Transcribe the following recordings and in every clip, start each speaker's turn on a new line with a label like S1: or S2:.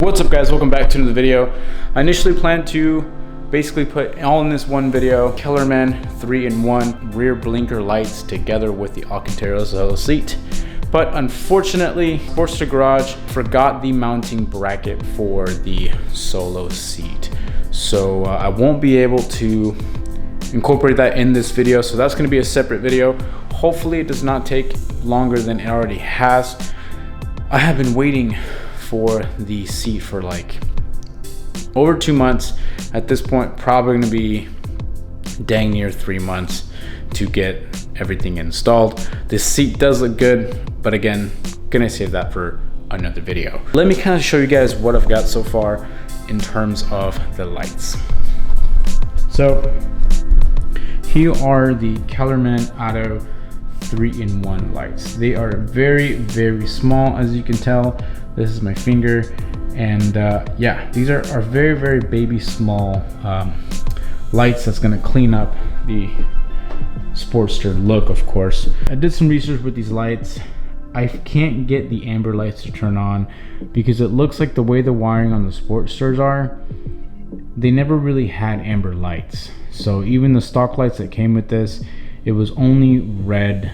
S1: What's up guys, welcome back to another video. I initially planned to basically put all in this one video, Kellerman 3-in-1 rear blinker lights together with the Alcantara Solo seat. But unfortunately, Sportster Garage forgot the mounting bracket for the Solo seat. So I won't be able to incorporate that in this video. So that's gonna be a separate video. Hopefully it does not take longer than it already has. I have been waiting for the seat for like over 2 months. At this point, probably gonna be dang near 3 months to get everything installed. This seat does look good, but again, gonna save that for another video. Let me kind of show you guys what I've got so far in terms of the lights. So here are the Kellerman Atto 3-in-1 lights. They are very, very small, as you can tell. This is my finger, and yeah, these are very, very baby small lights that's gonna clean up the Sportster look, of course. I did some research with these lights. I can't get the amber lights to turn on because it looks like the way the wiring on the Sportsters are, they never really had amber lights. So even the stock lights that came with this, it was only red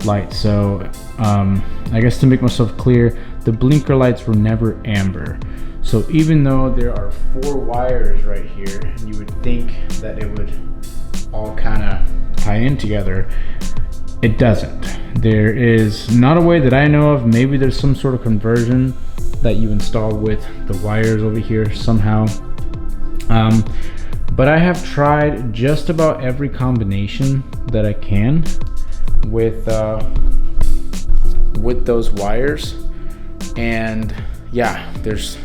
S1: light. So I guess to make myself clear, the blinker lights were never amber. So even though there are 4 wires right here, and you would think that it would all kind of tie in together, it doesn't. There is not a way that I know of. Maybe there's some sort of conversion that you install with the wires over here somehow. But I have tried just about every combination that I can with those wires, and yeah, there's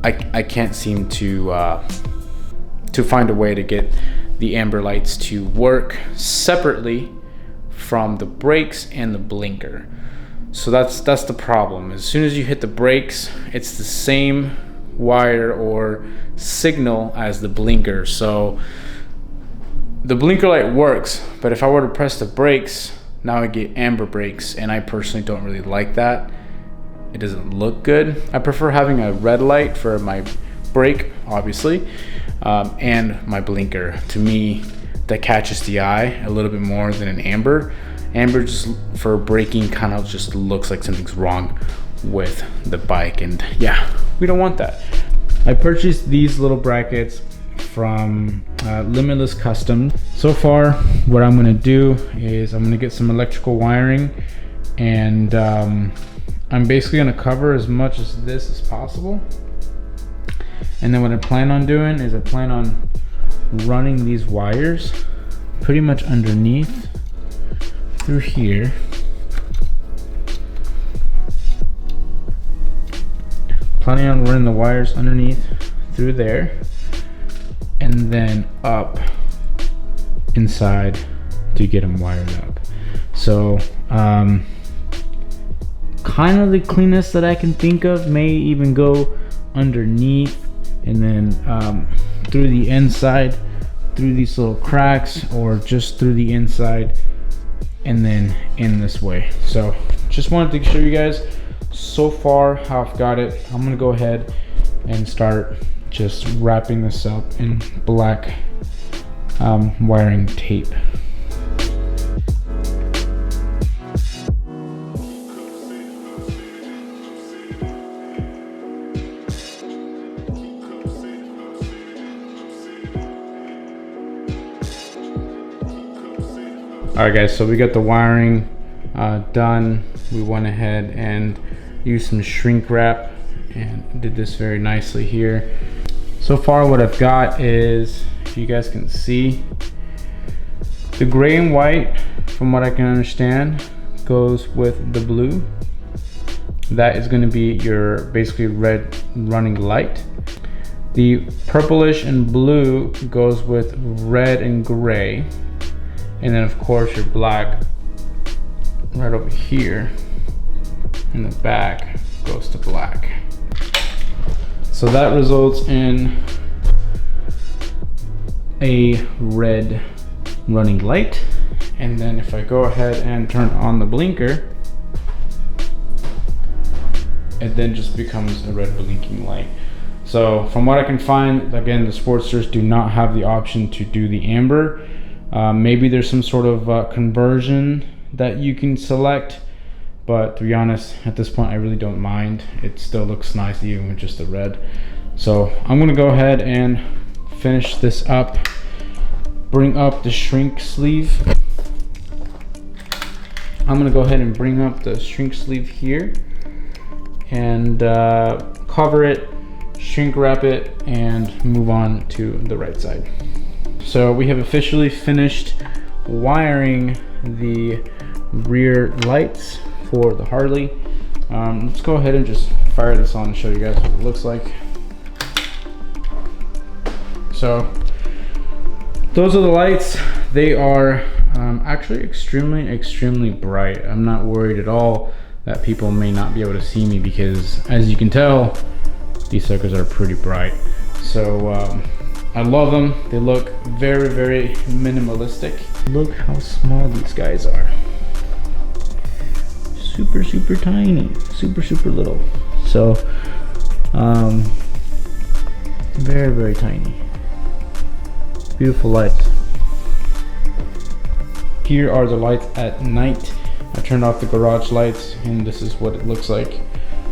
S1: I can't seem to find a way to get the amber lights to work separately from the brakes and the blinker. So that's the problem. As soon as you hit the brakes, it's the same wire or signal as the blinker. So the blinker light works, but if I were to press the brakes, now I get amber brakes, and I personally don't really like that. It doesn't look good. I prefer having a red light for my brake, obviously, and my blinker. To me, that catches the eye a little bit more than an amber. Amber just for braking kind of just looks like something's wrong with the bike, and yeah, we don't want that. I purchased these little brackets from Limitless Custom. So far, what I'm gonna do is I'm gonna get some electrical wiring, and I'm basically gonna cover as much of this as possible. And then what I plan on doing is I plan on running these wires pretty much underneath through here. Planning on running the wires underneath through there, and then up inside to get them wired up. So kind of the cleanest that I can think of, may even go underneath and then through the inside, through these little cracks, or just through the inside and then in this way. So just wanted to show you guys so far how I've got it. I'm gonna go ahead and start just wrapping this up in black wiring tape. Alright guys, so we got the wiring done. We went ahead and used some shrink wrap and did this very nicely here. So far what I've got is, if you guys can see, the gray and white, from what I can understand, goes with the blue. That is going to be your basically red running light. The purplish and blue goes with red and gray. And then of course your black right over here in the back goes to black. So that results in a red running light. And then if I go ahead and turn on the blinker, it then just becomes a red blinking light. So from what I can find, again, the Sportsters do not have the option to do the amber. Maybe there's some sort of conversion that you can select, but to be honest, at this point I really don't mind. It still looks nice even with just the red. So I'm gonna go ahead and finish this up, bring up the shrink sleeve. I'm gonna go ahead and bring up the shrink sleeve here and cover it, shrink wrap it, and move on to the right side. So we have officially finished wiring the rear lights for the Harley. Let's go ahead and just fire this on and show you guys what it looks like. So those are the lights. They are actually extremely bright. I'm not worried at all that people may not be able to see me, because as you can tell, these suckers are pretty bright. So I love them. They look very minimalistic. Look how small these guys are. Super tiny, super little. So very tiny. Beautiful lights. Here are the lights at night. I turned off the garage lights and this is what it looks like.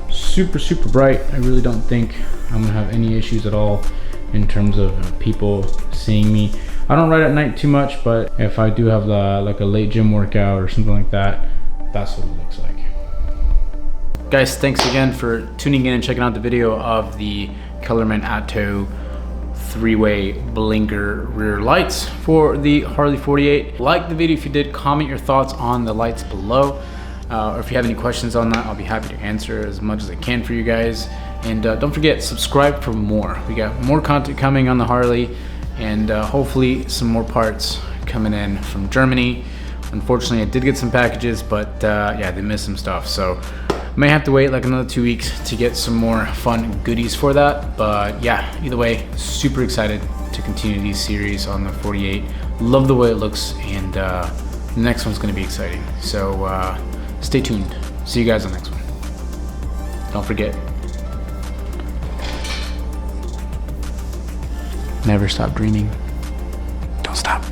S1: Super bright. I really don't think I'm gonna have any issues at all in terms of people seeing me. I don't ride at night too much, but if I do have like a late gym workout or something like that, that's what it looks like. Guys, thanks again for tuning in and checking out the video of the Kellerman Atto 3-way blinker rear lights for the Harley 48. Like the video if you did, comment your thoughts on the lights below. Or if you have any questions on that, I'll be happy to answer as much as I can for you guys. And don't forget, subscribe for more. We got more content coming on the Harley, and hopefully some more parts coming in from Germany. Unfortunately, I did get some packages, but yeah, they missed some stuff. So may have to wait like another 2 weeks to get some more fun goodies for that. But yeah, either way, super excited to continue these series on the 48. Love the way it looks, and the next one's gonna be exciting. So stay tuned. See you guys on the next one. Don't forget, never stop dreaming. Don't stop.